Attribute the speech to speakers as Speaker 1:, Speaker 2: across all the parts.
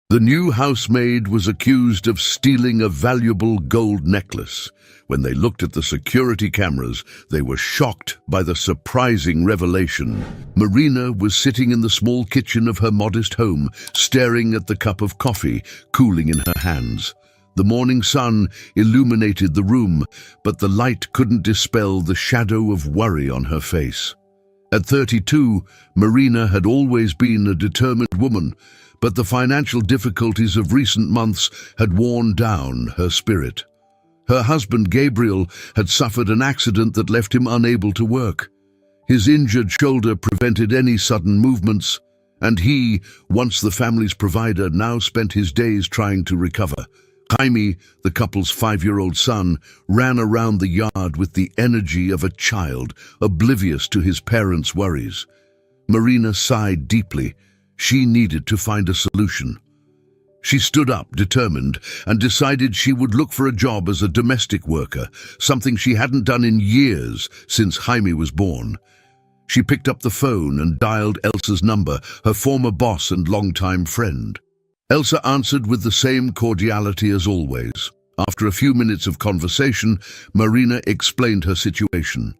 Speaker 1: The new housemaid was accused of stealing a valuable gold necklace. When they looked at the security cameras, they were shocked by the surprising revelation. Marina was sitting in the small kitchen of her modest home, staring at the cup of coffee cooling in her hands. The morning sun illuminated the room, but the light couldn't dispel the shadow of worry on her face. At 32, Marina had always been a determined woman, but the financial difficulties of recent months had worn down her spirit. Her husband, Gabriel, had suffered an accident that left him unable to work. His injured shoulder prevented any sudden movements, and he, once the family's provider, now spent his days trying to recover. Jaime, the couple's 5-year-old son, ran around the yard with the energy of a child, oblivious to his parents' worries. Marina sighed deeply. She needed to find a solution. She stood up, determined, and decided she would look for a job as a domestic worker, something she hadn't done in years since Jaime was born. She picked up the phone and dialed Elsa's number, her former boss and longtime friend. Elsa answered with the same cordiality as always. After a few minutes of conversation, Marina explained her situation.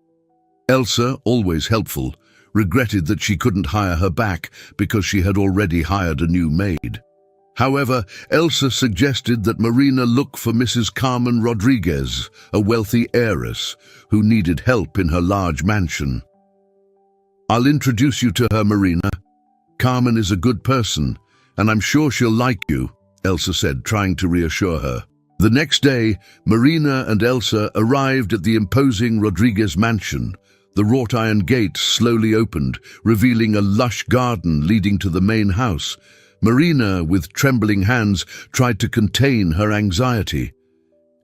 Speaker 1: Elsa, always helpful, regretted that she couldn't hire her back because she had already hired a new maid. However, Elsa suggested that Marina look for Mrs. Carmen Rodriguez, a wealthy heiress who needed help in her large mansion. "I'll introduce you to her, Marina. Carmen is a good person, and I'm sure she'll like you," Elsa said, trying to reassure her. The next day, Marina and Elsa arrived at the imposing Rodriguez mansion. The wrought iron gate slowly opened, revealing a lush garden leading to the main house. Marina, with trembling hands, tried to contain her anxiety.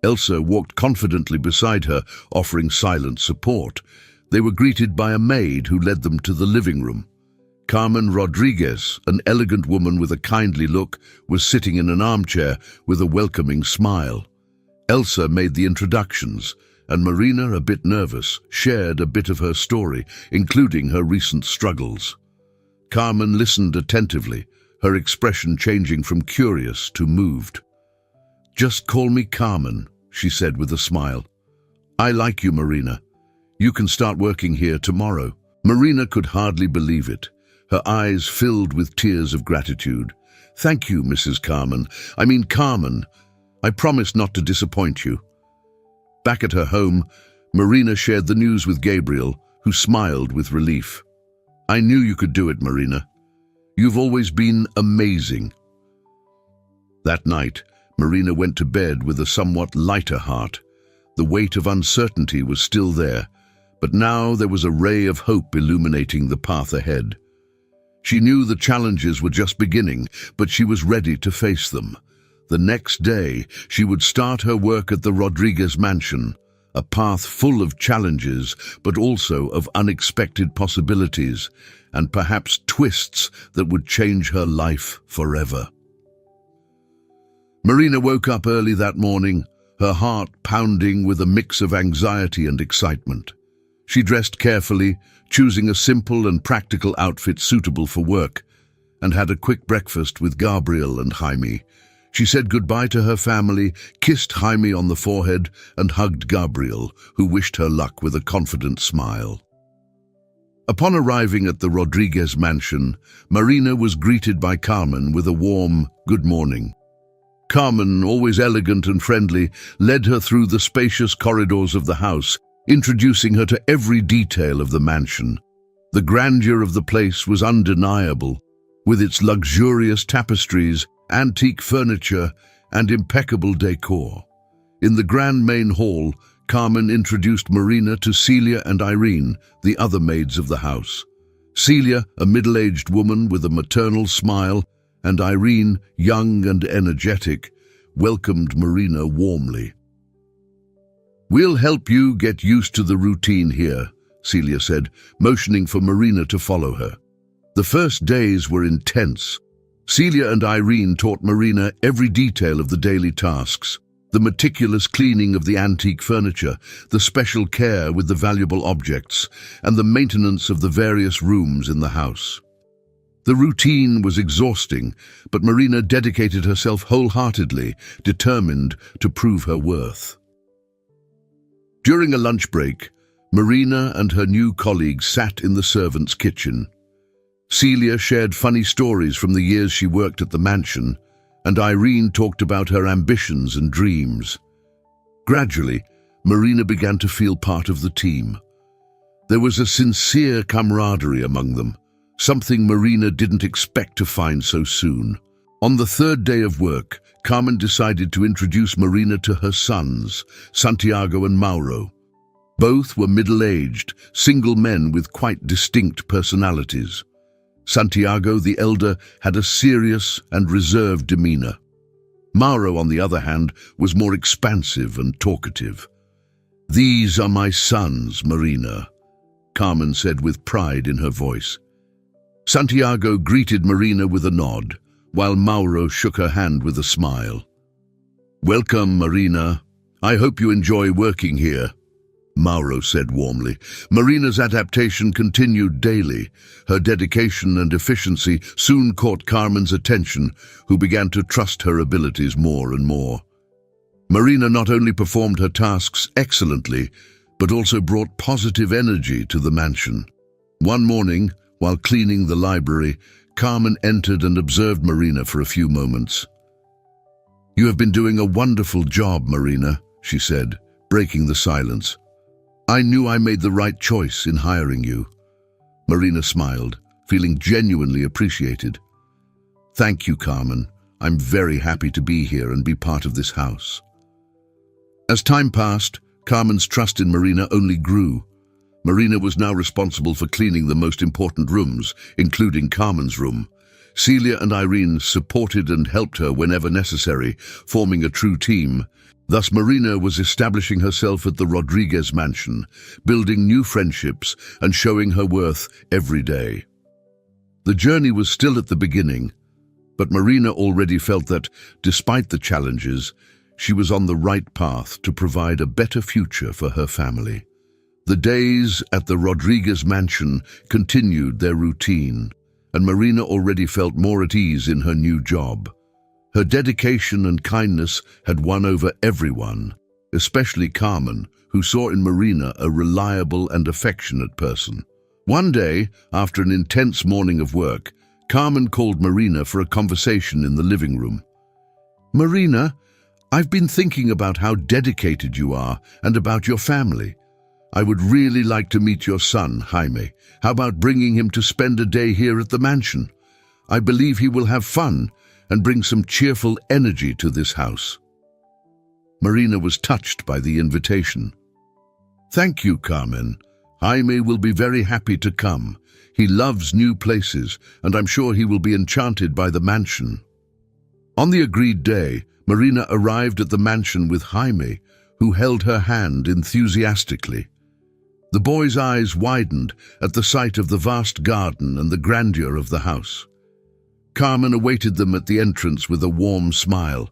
Speaker 1: Elsa walked confidently beside her, offering silent support. They were greeted by a maid who led them to the living room. Carmen Rodriguez, an elegant woman with a kindly look, was sitting in an armchair with a welcoming smile. Elsa made the introductions, and Marina, a bit nervous, shared a bit of her story, including her recent struggles. Carmen listened attentively, her expression changing from curious to moved. "Just call me Carmen," she said with a smile. "I like you, Marina. You can start working here tomorrow." Marina could hardly believe it. Her eyes filled with tears of gratitude. "Thank you, Mrs. Carmen. Carmen. I promise not to disappoint you." Back at her home, Marina shared the news with Gabriel, who smiled with relief. "I knew you could do it, Marina. You've always been amazing." That night, Marina went to bed with a somewhat lighter heart. The weight of uncertainty was still there, but now there was a ray of hope illuminating the path ahead. She knew the challenges were just beginning, but she was ready to face them. The next day, she would start her work at the Rodriguez mansion, a path full of challenges, but also of unexpected possibilities, and perhaps twists that would change her life forever. Marina woke up early that morning, her heart pounding with a mix of anxiety and excitement. She dressed carefully, choosing a simple and practical outfit suitable for work, and had a quick breakfast with Gabriel and Jaime. She said goodbye to her family, kissed Jaime on the forehead, and hugged Gabriel, who wished her luck with a confident smile. Upon arriving at the Rodriguez mansion, Marina was greeted by Carmen with a warm "good morning." Carmen, always elegant and friendly, led her through the spacious corridors of the house, introducing her to every detail of the mansion. The grandeur of the place was undeniable, with its luxurious tapestries, antique furniture, and impeccable decor. In the grand main hall, Carmen introduced Marina to Celia and Irene, the other maids of the house. Celia, a middle-aged woman with a maternal smile, and Irene, young and energetic, welcomed Marina warmly. "We'll help you get used to the routine here," Celia said, motioning for Marina to follow her. The first days were intense. Celia and Irene taught Marina every detail of the daily tasks, the meticulous cleaning of the antique furniture, the special care with the valuable objects, and the maintenance of the various rooms in the house. The routine was exhausting, but Marina dedicated herself wholeheartedly, determined to prove her worth. During a lunch break, Marina and her new colleagues sat in the servants' kitchen. Celia shared funny stories from the years she worked at the mansion, and Irene talked about her ambitions and dreams. Gradually, Marina began to feel part of the team. There was a sincere camaraderie among them, something Marina didn't expect to find so soon. On the third day of work, Carmen decided to introduce Marina to her sons, Santiago and Mauro. Both were middle-aged, single men with quite distinct personalities. Santiago, the elder, had a serious and reserved demeanor. Mauro, on the other hand, was more expansive and talkative. "These are my sons, Marina," Carmen said with pride in her voice. Santiago greeted Marina with a nod, while Mauro shook her hand with a smile. "Welcome, Marina. I hope you enjoy working here," Mauro said warmly. Marina's adaptation continued daily. Her dedication and efficiency soon caught Carmen's attention, who began to trust her abilities more and more. Marina not only performed her tasks excellently, but also brought positive energy to the mansion. One morning, while cleaning the library, Carmen entered and observed Marina for a few moments. "You have been doing a wonderful job, Marina," she said, breaking the silence. "I knew I made the right choice in hiring you." Marina smiled, feeling genuinely appreciated. "Thank you, Carmen. I'm very happy to be here and be part of this house." As time passed, Carmen's trust in Marina only grew. Marina was now responsible for cleaning the most important rooms, including Carmen's room. Celia and Irene supported and helped her whenever necessary, forming a true team. Thus, Marina was establishing herself at the Rodriguez mansion, building new friendships and showing her worth every day. The journey was still at the beginning, but Marina already felt that, despite the challenges, she was on the right path to provide a better future for her family. The days at the Rodriguez mansion continued their routine, and Marina already felt more at ease in her new job. Her dedication and kindness had won over everyone, especially Carmen, who saw in Marina a reliable and affectionate person. One day, after an intense morning of work, Carmen called Marina for a conversation in the living room. "Marina, I've been thinking about how dedicated you are and about your family. I would really like to meet your son, Jaime. How about bringing him to spend a day here at the mansion? I believe he will have fun and bring some cheerful energy to this house." Marina was touched by the invitation. "Thank you, Carmen. Jaime will be very happy to come. He loves new places, and I'm sure he will be enchanted by the mansion." On the agreed day, Marina arrived at the mansion with Jaime, who held her hand enthusiastically. The boy's eyes widened at the sight of the vast garden and the grandeur of the house. Carmen awaited them at the entrance with a warm smile.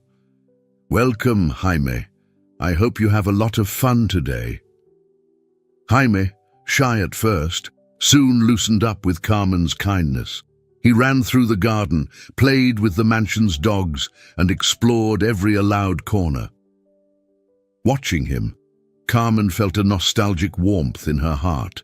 Speaker 1: "Welcome, Jaime. I hope you have a lot of fun today." Jaime, shy at first, soon loosened up with Carmen's kindness. He ran through the garden, played with the mansion's dogs, and explored every allowed corner. Watching him, Carmen felt a nostalgic warmth in her heart.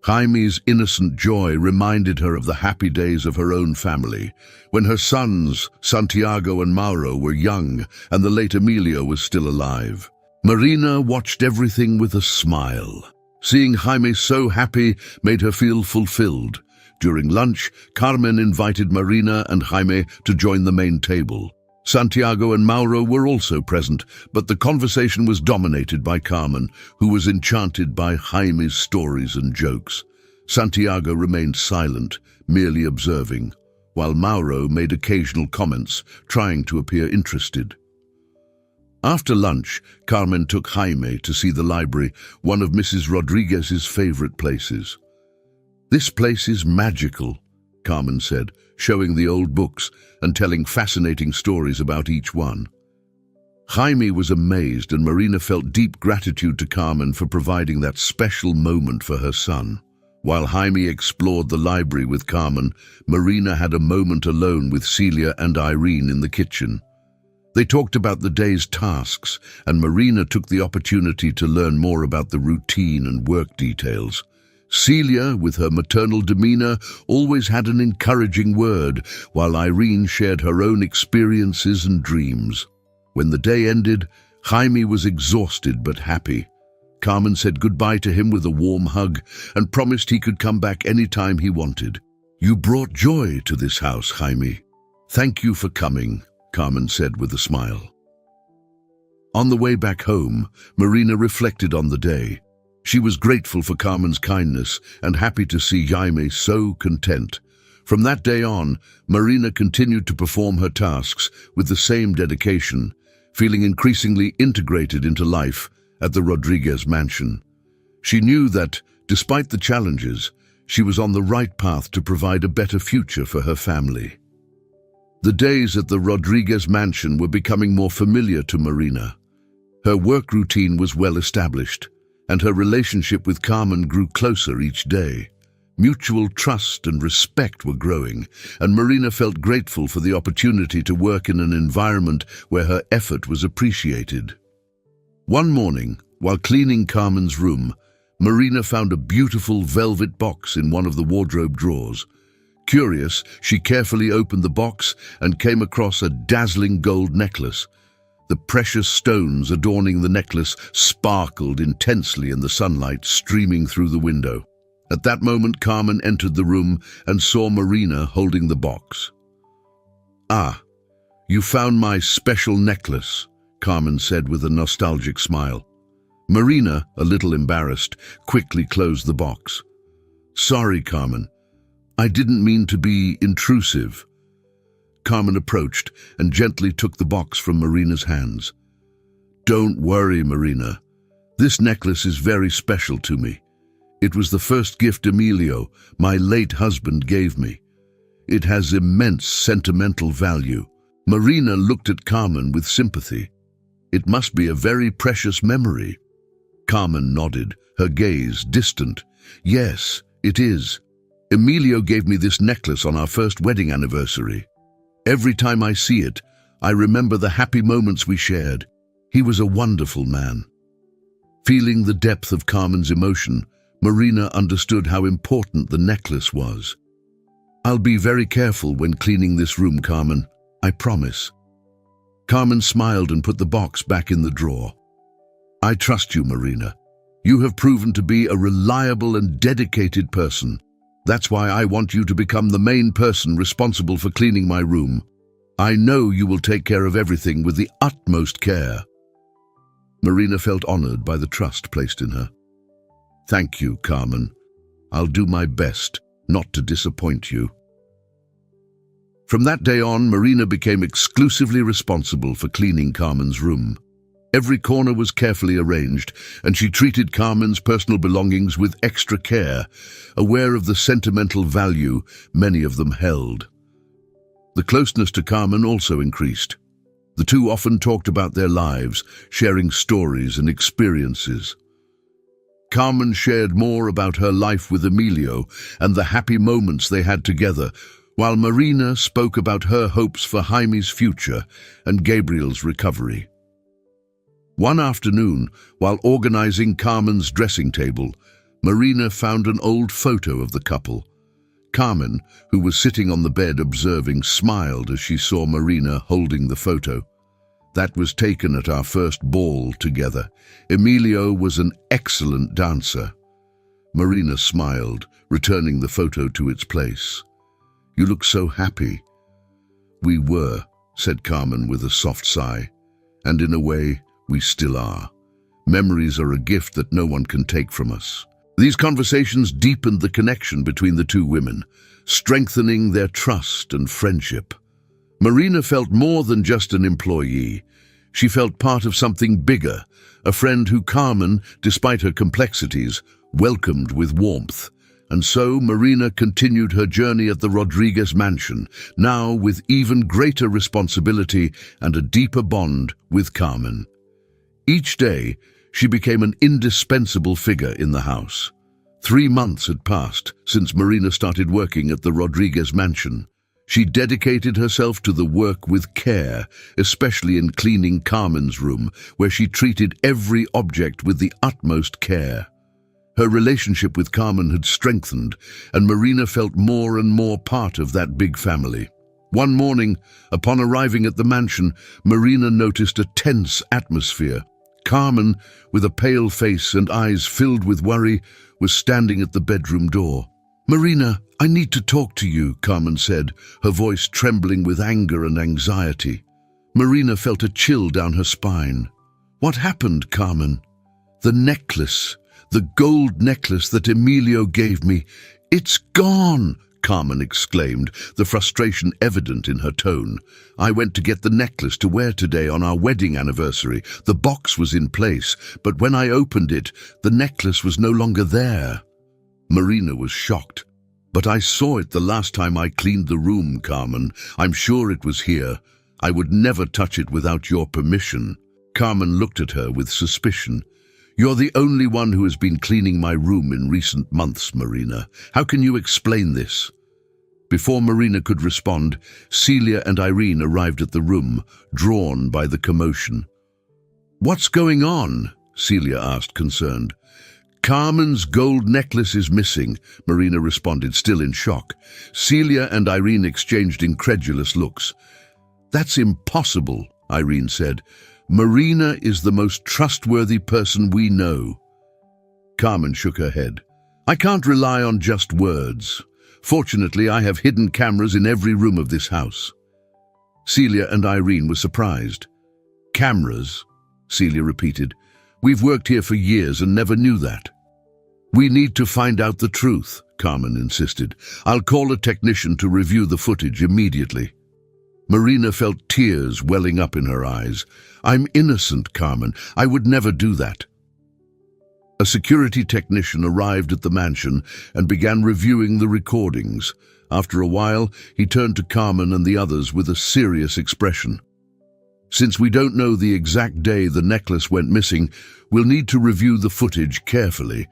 Speaker 1: Jaime's innocent joy reminded her of the happy days of her own family, when her sons, Santiago and Mauro, were young and the late Emilio was still alive. Marina watched everything with a smile. Seeing Jaime so happy made her feel fulfilled. During lunch, Carmen invited Marina and Jaime to join the main table. Santiago and Mauro were also present, but the conversation was dominated by Carmen, who was enchanted by Jaime's stories and jokes. Santiago remained silent, merely observing, while Mauro made occasional comments, trying to appear interested. After lunch, Carmen took Jaime to see the library, one of Mrs. Rodriguez's favorite places. "This place is magical," Carmen said, showing the old books and telling fascinating stories about each one. Jaime was amazed, and Marina felt deep gratitude to Carmen for providing that special moment for her son. While Jaime explored the library with Carmen, Marina had a moment alone with Celia and Irene in the kitchen. They talked about the day's tasks, and Marina took the opportunity to learn more about the routine and work details. Celia, with her maternal demeanor, always had an encouraging word, while Irene shared her own experiences and dreams. When the day ended, Jaime was exhausted but happy. Carmen said goodbye to him with a warm hug and promised he could come back anytime he wanted. "You brought joy to this house, Jaime. Thank you for coming," Carmen said with a smile. On the way back home, Marina reflected on the day. She was grateful for Carmen's kindness and happy to see Jaime so content. From that day on, Marina continued to perform her tasks with the same dedication, feeling increasingly integrated into life at the Rodriguez mansion. She knew that, despite the challenges, she was on the right path to provide a better future for her family. The days at the Rodriguez mansion were becoming more familiar to Marina. Her work routine was well established, and her relationship with Carmen grew closer each day. Mutual trust and respect were growing, and Marina felt grateful for the opportunity to work in an environment where her effort was appreciated. One morning, while cleaning Carmen's room, Marina found a beautiful velvet box in one of the wardrobe drawers. Curious, she carefully opened the box and came across a dazzling gold necklace. The precious stones adorning the necklace sparkled intensely in the sunlight streaming through the window. At that moment, Carmen entered the room and saw Marina holding the box. "Ah, you found my special necklace," Carmen said with a nostalgic smile. Marina, a little embarrassed, quickly closed the box. "Sorry, Carmen. I didn't mean to be intrusive." Carmen approached and gently took the box from Marina's hands. "Don't worry, Marina. This necklace is very special to me. It was the first gift Emilio, my late husband, gave me. It has immense sentimental value." Marina looked at Carmen with sympathy. "It must be a very precious memory." Carmen nodded, her gaze distant. "Yes, it is. Emilio gave me this necklace on our first wedding anniversary. Every time I see it, I remember the happy moments we shared. He was a wonderful man." Feeling the depth of Carmen's emotion, Marina understood how important the necklace was. "I'll be very careful when cleaning this room, Carmen. I promise." Carmen smiled and put the box back in the drawer. "I trust you, Marina. You have proven to be a reliable and dedicated person. That's why I want you to become the main person responsible for cleaning my room. I know you will take care of everything with the utmost care." Marina felt honored by the trust placed in her. "Thank you, Carmen. I'll do my best not to disappoint you." From that day on, Marina became exclusively responsible for cleaning Carmen's room. Every corner was carefully arranged, and she treated Carmen's personal belongings with extra care, aware of the sentimental value many of them held. The closeness to Carmen also increased. The two often talked about their lives, sharing stories and experiences. Carmen shared more about her life with Emilio and the happy moments they had together, while Marina spoke about her hopes for Jaime's future and Gabriel's recovery. One afternoon, while organizing Carmen's dressing table, Marina found an old photo of the couple. Carmen, who was sitting on the bed observing, smiled as she saw Marina holding the photo. "That was taken at our first ball together. Emilio was an excellent dancer." Marina smiled, returning the photo to its place. "You look so happy." "We were," said Carmen with a soft sigh. "And in a way, we still are. Memories are a gift that no one can take from us." These conversations deepened the connection between the two women, strengthening their trust and friendship. Marina felt more than just an employee. She felt part of something bigger, a friend who Carmen, despite her complexities, welcomed with warmth. And so Marina continued her journey at the Rodriguez mansion, now with even greater responsibility and a deeper bond with Carmen. Each day, she became an indispensable figure in the house. 3 months had passed since Marina started working at the Rodriguez mansion. She dedicated herself to the work with care, especially in cleaning Carmen's room, where she treated every object with the utmost care. Her relationship with Carmen had strengthened, and Marina felt more and more part of that big family. One morning, upon arriving at the mansion, Marina noticed a tense atmosphere. Carmen, with a pale face and eyes filled with worry, was standing at the bedroom door. "Marina, I need to talk to you," Carmen said, her voice trembling with anger and anxiety. Marina felt a chill down her spine. "What happened, Carmen?" "The necklace, the gold necklace that Emilio gave me. It's gone!" Carmen exclaimed, the frustration evident in her tone. "I went to get the necklace to wear today on our wedding anniversary. The box was in place, but when I opened it, the necklace was no longer there." Marina was shocked. "But I saw it the last time I cleaned the room, Carmen. I'm sure it was here. I would never touch it without your permission." Carmen looked at her with suspicion. "You're the only one who has been cleaning my room in recent months, Marina. How can you explain this?" Before Marina could respond, Celia and Irene arrived at the room, drawn by the commotion. "What's going on?" Celia asked, concerned. "Carmen's gold necklace is missing," Marina responded, still in shock. Celia and Irene exchanged incredulous looks. "That's impossible," Irene said. "Marina is the most trustworthy person we know." Carmen shook her head. "I can't rely on just words. Fortunately, I have hidden cameras in every room of this house." Celia and Irene were surprised. "Cameras?" Celia repeated. "We've worked here for years and never knew that." "We need to find out the truth," Carmen insisted. "I'll call a technician to review the footage immediately." Marina felt tears welling up in her eyes. "I'm innocent, Carmen. I would never do that." A security technician arrived at the mansion and began reviewing the recordings. After a while, he turned to Carmen and the others with a serious expression. "Since we don't know the exact day the necklace went missing, we'll need to review the footage carefully.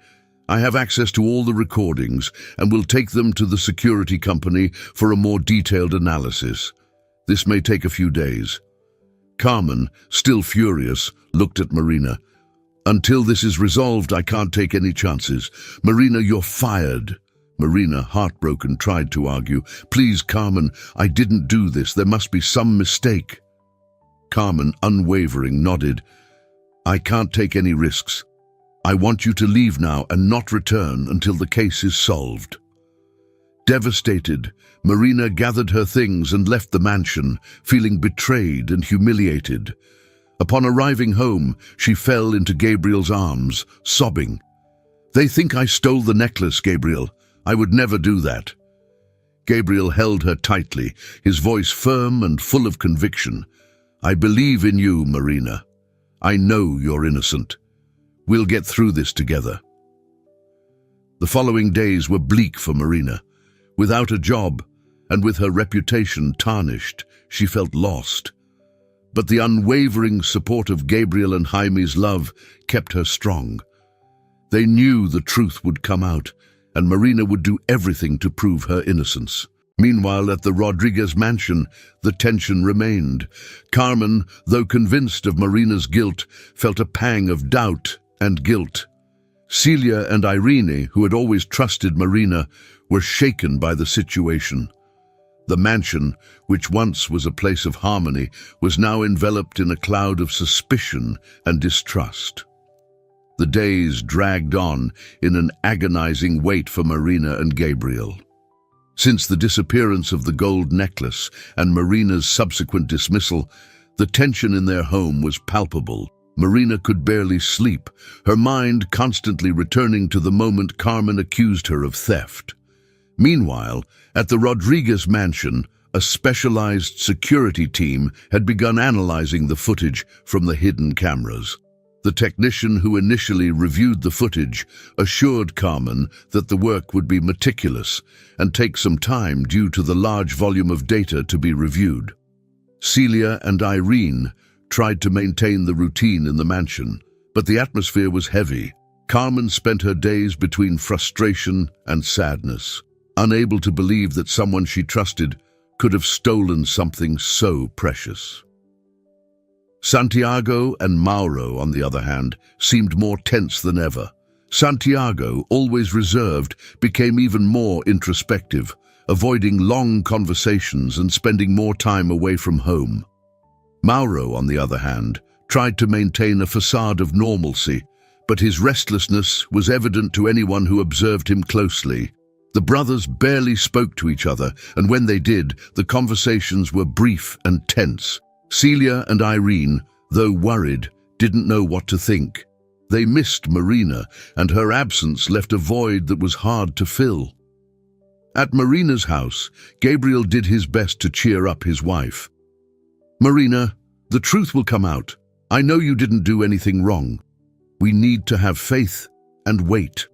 Speaker 1: I have access to all the recordings and will take them to the security company for a more detailed analysis. This may take a few days." Carmen, still furious, looked at Marina. "Until this is resolved, I can't take any chances. Marina, you're fired." Marina, heartbroken, tried to argue. "Please, Carmen, I didn't do this. There must be some mistake." Carmen, unwavering, nodded. "I can't take any risks. I want you to leave now and not return until the case is solved." Devastated, Marina gathered her things and left the mansion, feeling betrayed and humiliated. Upon arriving home, she fell into Gabriel's arms, sobbing. "They think I stole the necklace, Gabriel. I would never do that." Gabriel held her tightly, his voice firm and full of conviction. "I believe in you, Marina. I know you're innocent. We'll get through this together." The following days were bleak for Marina. Without a job, and with her reputation tarnished, she felt lost. But the unwavering support of Gabriel and Jaime's love kept her strong. They knew the truth would come out, and Marina would do everything to prove her innocence. Meanwhile, at the Rodriguez mansion, the tension remained. Carmen, though convinced of Marina's guilt, felt a pang of doubt and guilt. Celia and Irene, who had always trusted Marina, were shaken by the situation. The mansion, which once was a place of harmony, was now enveloped in a cloud of suspicion and distrust. The days dragged on in an agonizing wait for Marina and Gabriel. Since the disappearance of the gold necklace and Marina's subsequent dismissal, the tension in their home was palpable. Marina could barely sleep, her mind constantly returning to the moment Carmen accused her of theft. Meanwhile, at the Rodriguez mansion, a specialized security team had begun analyzing the footage from the hidden cameras. The technician who initially reviewed the footage assured Carmen that the work would be meticulous and take some time due to the large volume of data to be reviewed. Celia and Irene tried to maintain the routine in the mansion, but the atmosphere was heavy. Carmen spent her days between frustration and sadness, unable to believe that someone she trusted could have stolen something so precious. Santiago and Mauro, on the other hand, seemed more tense than ever. Santiago, always reserved, became even more introspective, avoiding long conversations and spending more time away from home. Mauro, on the other hand, tried to maintain a facade of normalcy, but his restlessness was evident to anyone who observed him closely. The brothers barely spoke to each other, and when they did, the conversations were brief and tense. Celia and Irene, though worried, didn't know what to think. They missed Marina, and her absence left a void that was hard to fill. At Marina's house, Gabriel did his best to cheer up his wife. "Marina, the truth will come out. I know you didn't do anything wrong. We need to have faith and wait."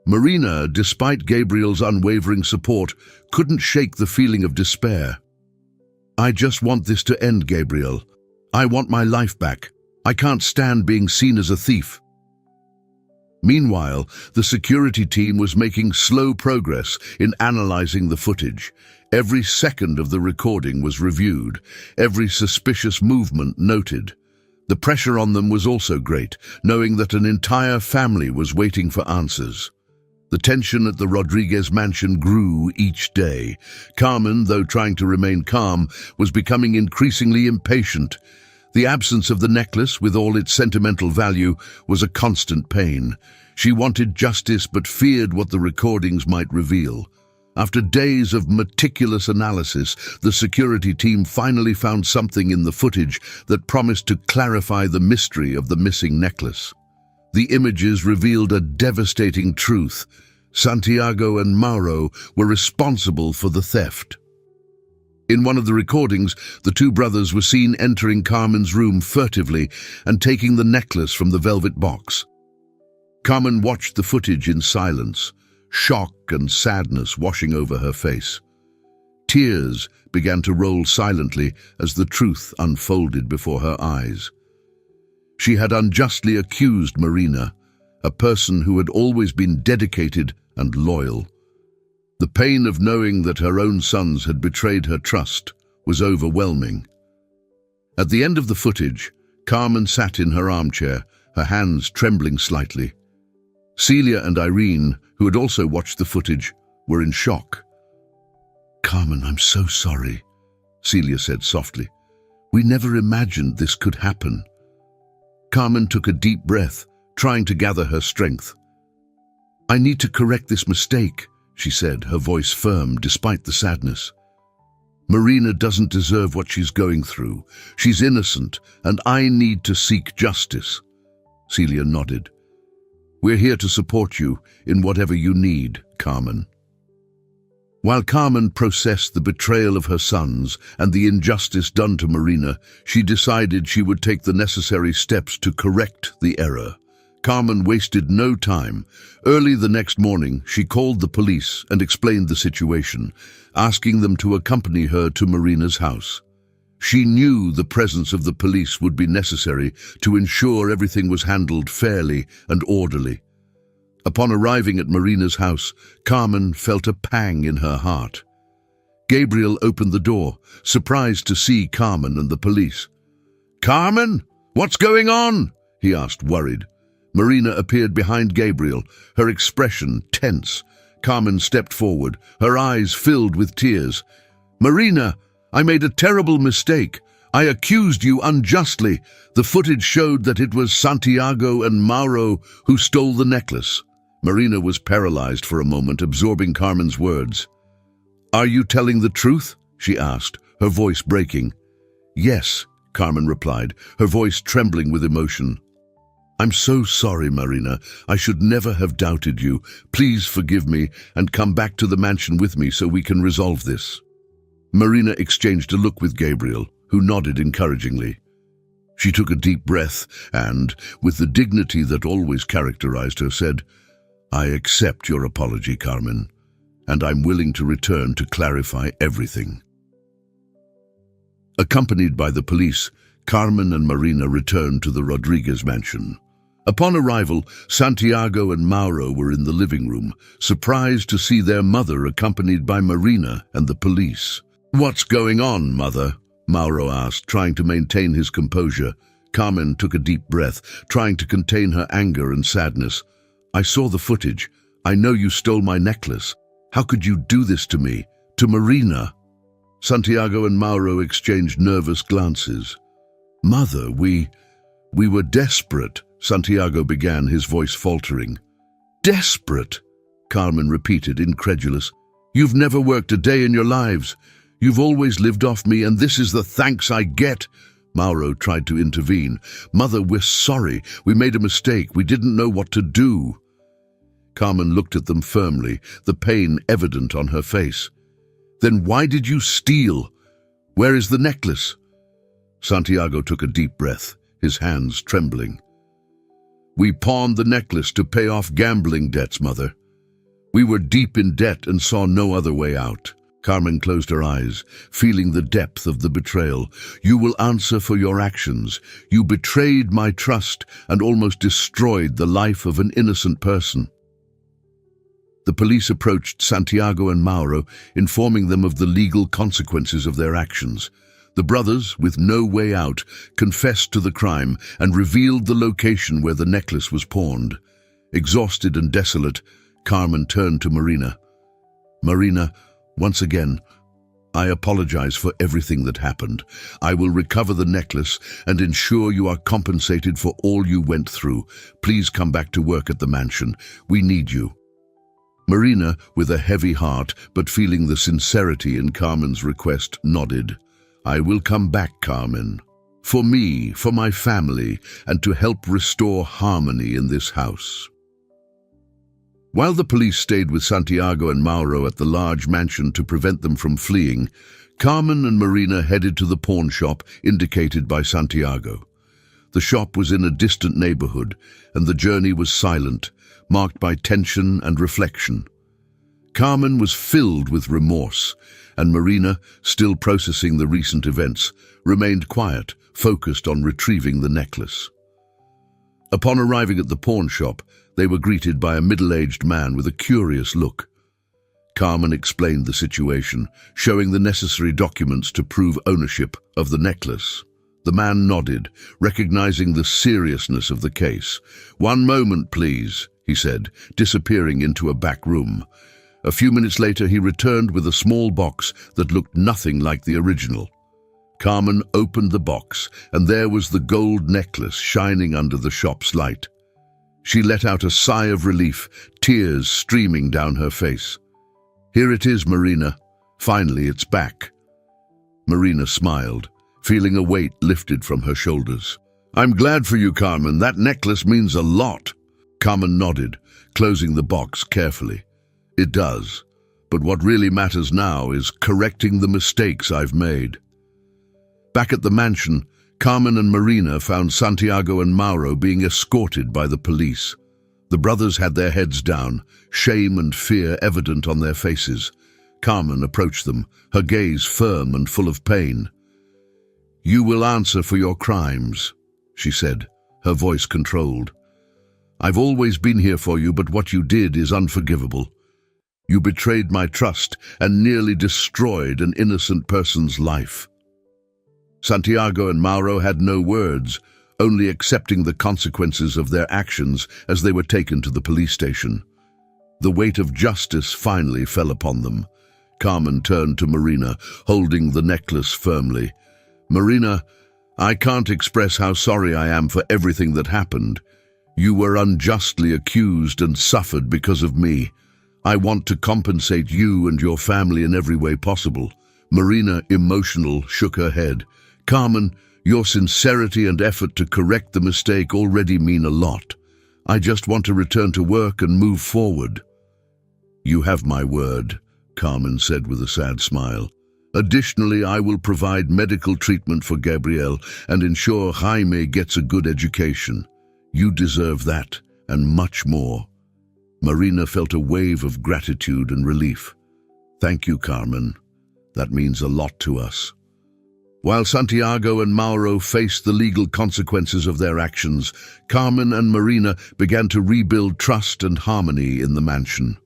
Speaker 1: Marina, despite Gabriel's unwavering support, couldn't shake the feeling of despair. "I just want this to end, Gabriel. I want my life back. I can't stand being seen as a thief." Meanwhile, the security team was making slow progress in analyzing the footage. Every second of the recording was reviewed, every suspicious movement noted. The pressure on them was also great, knowing that an entire family was waiting for answers. The tension at the Rodriguez mansion grew each day. Carmen, though trying to remain calm, was becoming increasingly impatient. The absence of the necklace, with all its sentimental value, was a constant pain. She wanted justice but feared what the recordings might reveal. After days of meticulous analysis, the security team finally found something in the footage that promised to clarify the mystery of the missing necklace. The images revealed a devastating truth. Santiago and Mauro were responsible for the theft. In one of the recordings, the two brothers were seen entering Carmen's room furtively and taking the necklace from the velvet box. Carmen watched the footage in silence, shock and sadness washing over her face. Tears began to roll silently as the truth unfolded before her eyes. She had unjustly accused Marina, a person who had always been dedicated and loyal. The pain of knowing that her own sons had betrayed her trust was overwhelming. At the end of the footage, Carmen sat in her armchair, her hands trembling slightly. Celia and Irene, who had also watched the footage, were in shock. "Carmen, I'm so sorry," Celia said softly. "We never imagined this could happen." Carmen took a deep breath, trying to gather her strength. "I need to correct this mistake," she said, her voice firm despite the sadness. "Marina doesn't deserve what she's going through. She's innocent, and I need to seek justice." Celia nodded. "We're here to support you in whatever you need, Carmen." While Carmen processed the betrayal of her sons and the injustice done to Marina, she decided she would take the necessary steps to correct the error. Carmen wasted no time. Early the next morning, she called the police and explained the situation, asking them to accompany her to Marina's house. She knew the presence of the police would be necessary to ensure everything was handled fairly and orderly. Upon arriving at Marina's house, Carmen felt a pang in her heart. Gabriel opened the door, surprised to see Carmen and the police. "Carmen, what's going on?" he asked, worried. Marina appeared behind Gabriel, her expression tense. Carmen stepped forward, her eyes filled with tears. "Marina, I made a terrible mistake. I accused you unjustly. The footage showed that it was Santiago and Mauro who stole the necklace." Marina was paralyzed for a moment, absorbing Carmen's words. "Are you telling the truth?" she asked, her voice breaking. "Yes," Carmen replied, her voice trembling with emotion. "I'm so sorry, Marina. I should never have doubted you. Please forgive me and come back to the mansion with me so we can resolve this." Marina exchanged a look with Gabriel, who nodded encouragingly. She took a deep breath and, with the dignity that always characterized her, said, "I accept your apology, Carmen, and I'm willing to return to clarify everything." Accompanied by the police, Carmen and Marina returned to the Rodriguez mansion. Upon arrival, Santiago and Mauro were in the living room, surprised to see their mother accompanied by Marina and the police. "What's going on, Mother?" Mauro asked, trying to maintain his composure. Carmen took a deep breath, trying to contain her anger and sadness. "I saw the footage. I know you stole my necklace. How could you do this to me? To Marina?" Santiago and Mauro exchanged nervous glances. "Mother, we were desperate," Santiago began, his voice faltering. "Desperate?" Carmen repeated, incredulous. "You've never worked a day in your lives. You've always lived off me, and this is the thanks I get." Mauro tried to intervene. "Mother, we're sorry. We made a mistake. We didn't know what to do." Carmen looked at them firmly, the pain evident on her face. "Then why did you steal? Where is the necklace?" Santiago took a deep breath, his hands trembling. "We pawned the necklace to pay off gambling debts, Mother. We were deep in debt and saw no other way out." Carmen closed her eyes, feeling the depth of the betrayal. "You will answer for your actions. You betrayed my trust and almost destroyed the life of an innocent person." The police approached Santiago and Mauro, informing them of the legal consequences of their actions. The brothers, with no way out, confessed to the crime and revealed the location where the necklace was pawned. Exhausted and desolate, Carmen turned to Marina. "Marina, once again, I apologize for everything that happened. I will recover the necklace and ensure you are compensated for all you went through. Please come back to work at the mansion. We need you." Marina, with a heavy heart but feeling the sincerity in Carmen's request, nodded. "I will come back, Carmen. For me, for my family, and to help restore harmony in this house." While the police stayed with Santiago and Mauro at the large mansion to prevent them from fleeing, Carmen and Marina headed to the pawn shop indicated by Santiago. The shop was in a distant neighborhood, and the journey was silent, marked by tension and reflection. Carmen was filled with remorse, and Marina, still processing the recent events, remained quiet, focused on retrieving the necklace. Upon arriving at the pawn shop, they were greeted by a middle-aged man with a curious look. Carmen explained the situation, showing the necessary documents to prove ownership of the necklace. The man nodded, recognizing the seriousness of the case. "One moment, please," he said, disappearing into a back room. A few minutes later, he returned with a small box that looked nothing like the original. Carmen opened the box, and there was the gold necklace shining under the shop's light. She let out a sigh of relief, tears streaming down her face. "Here it is, Marina. Finally, it's back." Marina smiled, feeling a weight lifted from her shoulders. "I'm glad for you, Carmen. That necklace means a lot." Carmen nodded, closing the box carefully. "It does. But what really matters now is correcting the mistakes I've made." Back at the mansion, Carmen and Marina found Santiago and Mauro being escorted by the police. The brothers had their heads down, shame and fear evident on their faces. Carmen approached them, her gaze firm and full of pain. "You will answer for your crimes," she said, her voice controlled. "I've always been here for you, but what you did is unforgivable. You betrayed my trust and nearly destroyed an innocent person's life." Santiago and Mauro had no words, only accepting the consequences of their actions as they were taken to the police station. The weight of justice finally fell upon them. Carmen turned to Marina, holding the necklace firmly. "Marina, I can't express how sorry I am for everything that happened. You were unjustly accused and suffered because of me. I want to compensate you and your family in every way possible." Marina, emotional, shook her head. "Carmen, your sincerity and effort to correct the mistake already mean a lot. I just want to return to work and move forward." "You have my word," Carmen said with a sad smile. "Additionally, I will provide medical treatment for Gabriel and ensure Jaime gets a good education. You deserve that, and much more." Marina felt a wave of gratitude and relief. "Thank you, Carmen. That means a lot to us." While Santiago and Mauro faced the legal consequences of their actions, Carmen and Marina began to rebuild trust and harmony in the mansion.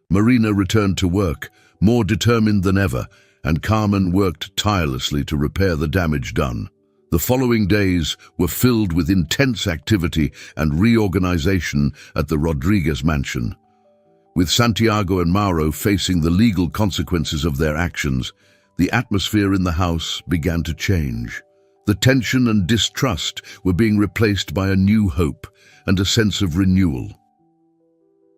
Speaker 1: Marina returned to work, more determined than ever, and Carmen worked tirelessly to repair the damage done. The following days were filled with intense activity and reorganization at the Rodriguez mansion. With Santiago and Mauro facing the legal consequences of their actions, the atmosphere in the house began to change. The tension and distrust were being replaced by a new hope and a sense of renewal.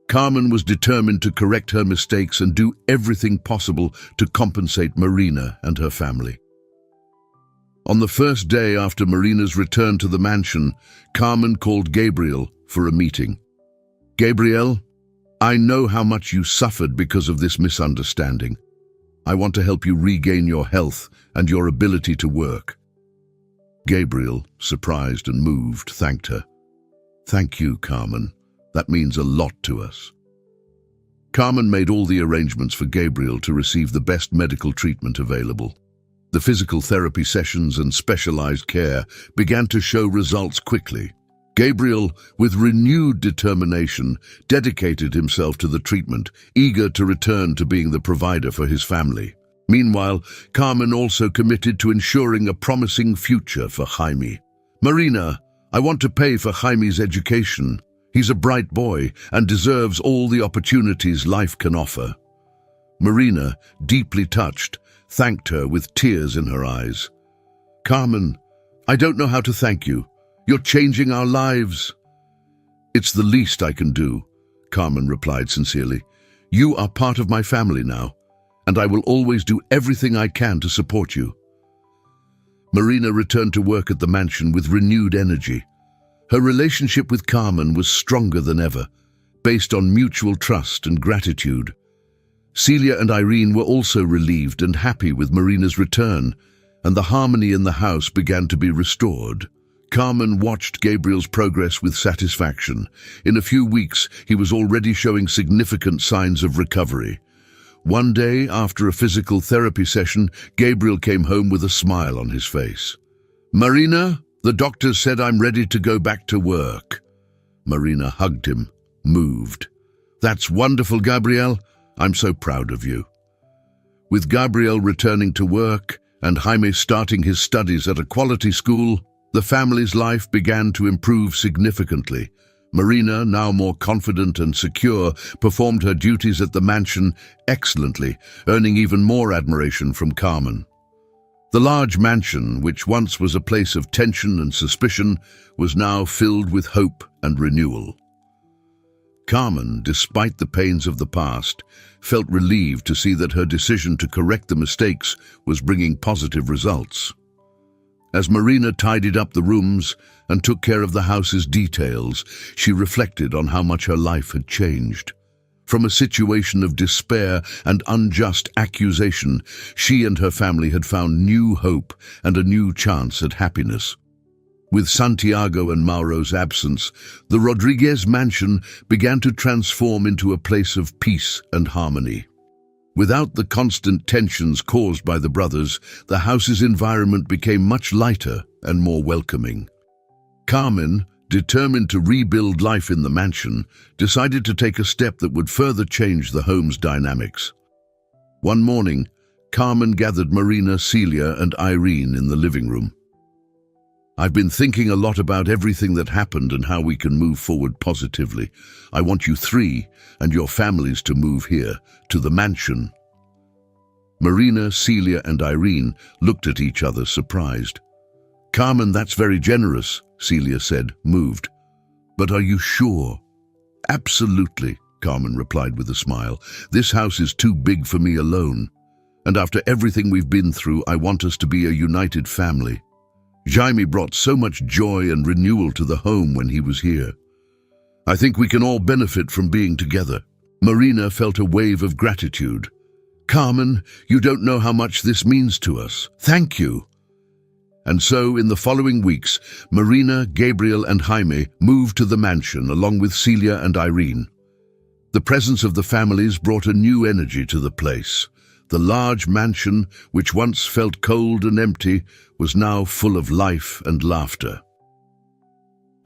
Speaker 1: Carmen was determined to correct her mistakes and do everything possible to compensate Marina and her family. On the first day after Marina's return to the mansion, Carmen called Gabriel for a meeting. "Gabriel, I know how much you suffered because of this misunderstanding. I want to help you regain your health and your ability to work." Gabriel, surprised and moved, thanked her. "Thank you, Carmen. That means a lot to us." Carmen made all the arrangements for Gabriel to receive the best medical treatment available. The physical therapy sessions and specialized care began to show results quickly. Gabriel, with renewed determination, dedicated himself to the treatment, eager to return to being the provider for his family. Meanwhile, Carmen also committed to ensuring a promising future for Jaime. "Marina, I want to pay for Jaime's education. He's a bright boy and deserves all the opportunities life can offer." Marina, deeply touched, thanked her with tears in her eyes. "Carmen, I don't know how to thank you. You're changing our lives." "It's the least I can do," Carmen replied sincerely. "You are part of my family now, and I will always do everything I can to support you." Marina returned to work at the mansion with renewed energy. Her relationship with Carmen was stronger than ever, based on mutual trust and gratitude. Celia and Irene were also relieved and happy with Marina's return, and the harmony in the house began to be restored. Carmen watched Gabriel's progress with satisfaction. In a few weeks, he was already showing significant signs of recovery. One day, after a physical therapy session, Gabriel came home with a smile on his face. "Marina, the doctor said I'm ready to go back to work." Marina hugged him, moved. "That's wonderful, Gabriel. I'm so proud of you." With Gabriel returning to work and Jaime starting his studies at a quality school, the family's life began to improve significantly. Marina, now more confident and secure, performed her duties at the mansion excellently, earning even more admiration from Carmen. The large mansion, which once was a place of tension and suspicion, was now filled with hope and renewal. Carmen, despite the pains of the past, felt relieved to see that her decision to correct the mistakes was bringing positive results. As Marina tidied up the rooms and took care of the house's details, she reflected on how much her life had changed. From a situation of despair and unjust accusation, she and her family had found new hope and a new chance at happiness. With Santiago and Mauro's absence, the Rodriguez mansion began to transform into a place of peace and harmony. Without the constant tensions caused by the brothers, the house's environment became much lighter and more welcoming. Carmen, determined to rebuild life in the mansion, decided to take a step that would further change the home's dynamics. One morning, Carmen gathered Marina, Celia, and Irene in the living room. "I've been thinking a lot about everything that happened and how we can move forward positively. I want you three and your families to move here, to the mansion." Marina, Celia, and Irene looked at each other, surprised. "Carmen, that's very generous," Celia said, moved. "But are you sure?" "Absolutely," Carmen replied with a smile. "This house is too big for me alone. And after everything we've been through, I want us to be a united family. Jaime brought so much joy and renewal to the home when he was here. I think we can all benefit from being together." Marina felt a wave of gratitude. "Carmen, you don't know how much this means to us. Thank you." And so, in the following weeks, Marina, Gabriel, and Jaime moved to the mansion along with Celia and Irene. The presence of the families brought a new energy to the place. The large mansion, which once felt cold and empty, was now full of life and laughter.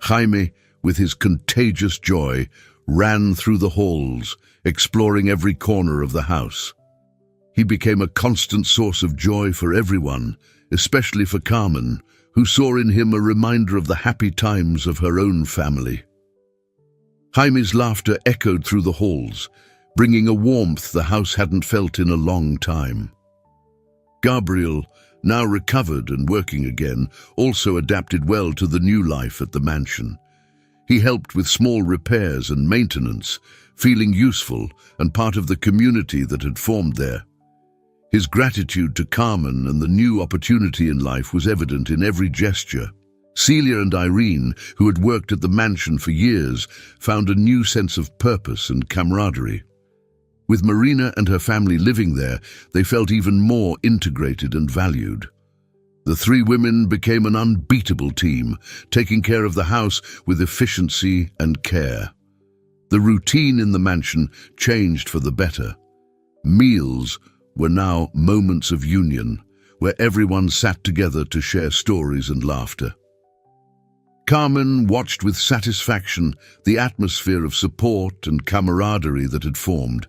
Speaker 1: Jaime, with his contagious joy, ran through the halls, exploring every corner of the house. He became a constant source of joy for everyone, especially for Carmen, who saw in him a reminder of the happy times of her own family. Jaime's laughter echoed through the halls, bringing a warmth the house hadn't felt in a long time. Gabriel, now recovered and working again, also adapted well to the new life at the mansion. He helped with small repairs and maintenance, feeling useful and part of the community that had formed there. His gratitude to Carmen and the new opportunity in life was evident in every gesture. Celia and Irene, who had worked at the mansion for years, found a new sense of purpose and camaraderie. With Marina and her family living there, they felt even more integrated and valued. The three women became an unbeatable team, taking care of the house with efficiency and care. The routine in the mansion changed for the better. Meals were now moments of union, where everyone sat together to share stories and laughter. Carmen watched with satisfaction the atmosphere of support and camaraderie that had formed.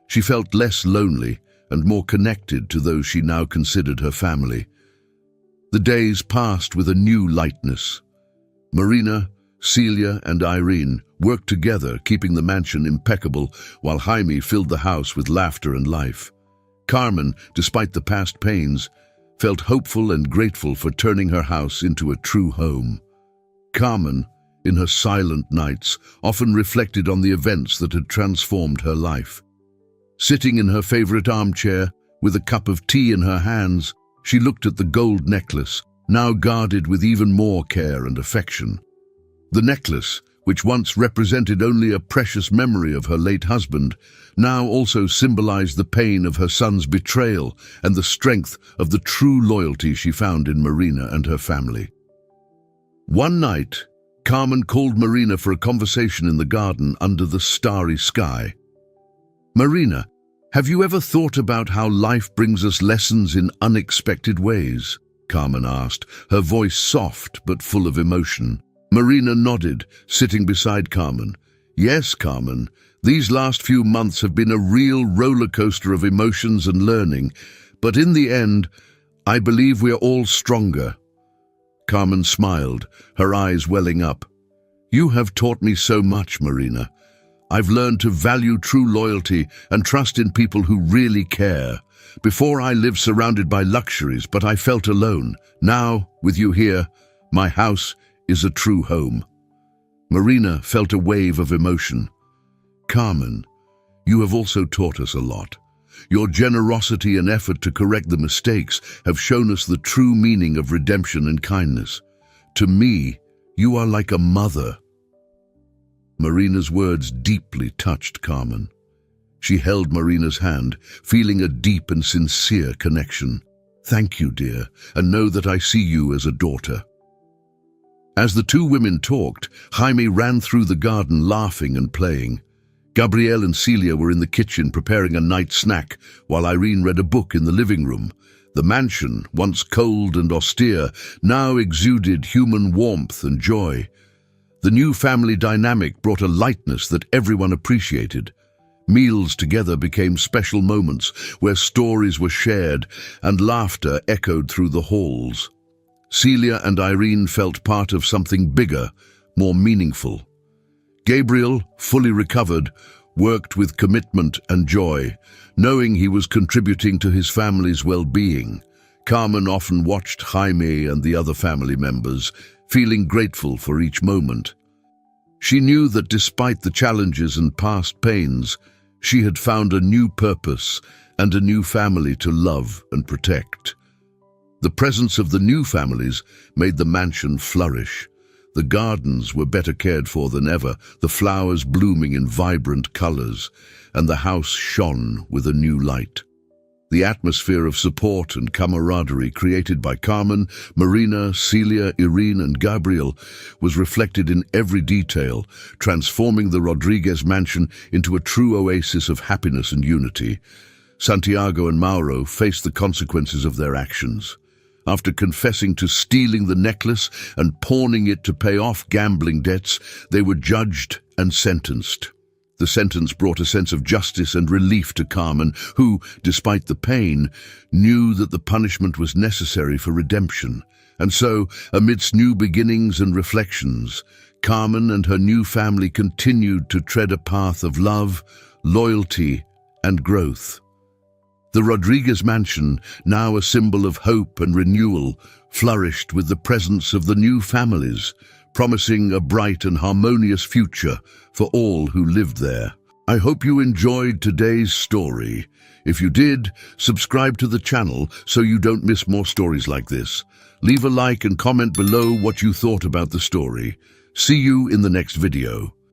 Speaker 1: She felt less lonely and more connected to those she now considered her family. The days passed with a new lightness. Marina, Celia, and Irene worked together, keeping the mansion impeccable, while Jaime filled the house with laughter and life. Carmen, despite the past pains, felt hopeful and grateful for turning her house into a true home. Carmen, in her silent nights, often reflected on the events that had transformed her life. Sitting in her favorite armchair, with a cup of tea in her hands, she looked at the gold necklace, now guarded with even more care and affection. The necklace, which once represented only a precious memory of her late husband, now also symbolized the pain of her son's betrayal and the strength of the true loyalty she found in Marina and her family. One night, Carmen called Marina for a conversation in the garden under the starry sky. "Marina, have you ever thought about how life brings us lessons in unexpected ways?" Carmen asked, her voice soft but full of emotion. Marina nodded, sitting beside Carmen. "Yes, Carmen, these last few months have been a real roller coaster of emotions and learning, but in the end, I believe we are all stronger." Carmen smiled, her eyes welling up. "You have taught me so much, Marina. I've learned to value true loyalty and trust in people who really care. Before I lived surrounded by luxuries, but I felt alone. Now, with you here, my house is a true home." Marina felt a wave of emotion. "Carmen, you have also taught us a lot. Your generosity and effort to correct the mistakes have shown us the true meaning of redemption and kindness. To me, you are like a mother." Marina's words deeply touched Carmen. She held Marina's hand, feeling a deep and sincere connection. "Thank you, dear, and know that I see you as a daughter." As the two women talked, Jaime ran through the garden laughing and playing. Gabrielle and Celia were in the kitchen preparing a night snack, while Irene read a book in the living room. The mansion, once cold and austere, now exuded human warmth and joy. The new family dynamic brought a lightness that everyone appreciated. Meals together became special moments where stories were shared and laughter echoed through the halls. Celia and Irene felt part of something bigger, more meaningful. Gabriel, fully recovered, worked with commitment and joy, knowing he was contributing to his family's well-being. Carmen often watched Jaime and the other family members, feeling grateful for each moment. She knew that despite the challenges and past pains, she had found a new purpose and a new family to love and protect. The presence of the new families made the mansion flourish. The gardens were better cared for than ever, the flowers blooming in vibrant colors, and the house shone with a new light. The atmosphere of support and camaraderie created by Carmen, Marina, Celia, Irene, and Gabriel was reflected in every detail, transforming the Rodriguez mansion into a true oasis of happiness and unity. Santiago and Mauro faced the consequences of their actions. After confessing to stealing the necklace and pawning it to pay off gambling debts, they were judged and sentenced. The sentence brought a sense of justice and relief to Carmen, who, despite the pain, knew that the punishment was necessary for redemption. And so, amidst new beginnings and reflections, Carmen and her new family continued to tread a path of love, loyalty, and growth. The Rodriguez mansion, now a symbol of hope and renewal, flourished with the presence of the new families, promising a bright and harmonious future for all who lived there. I hope you enjoyed today's story. If you did, subscribe to the channel so you don't miss more stories like this. Leave a like and comment below what you thought about the story. See you in the next video.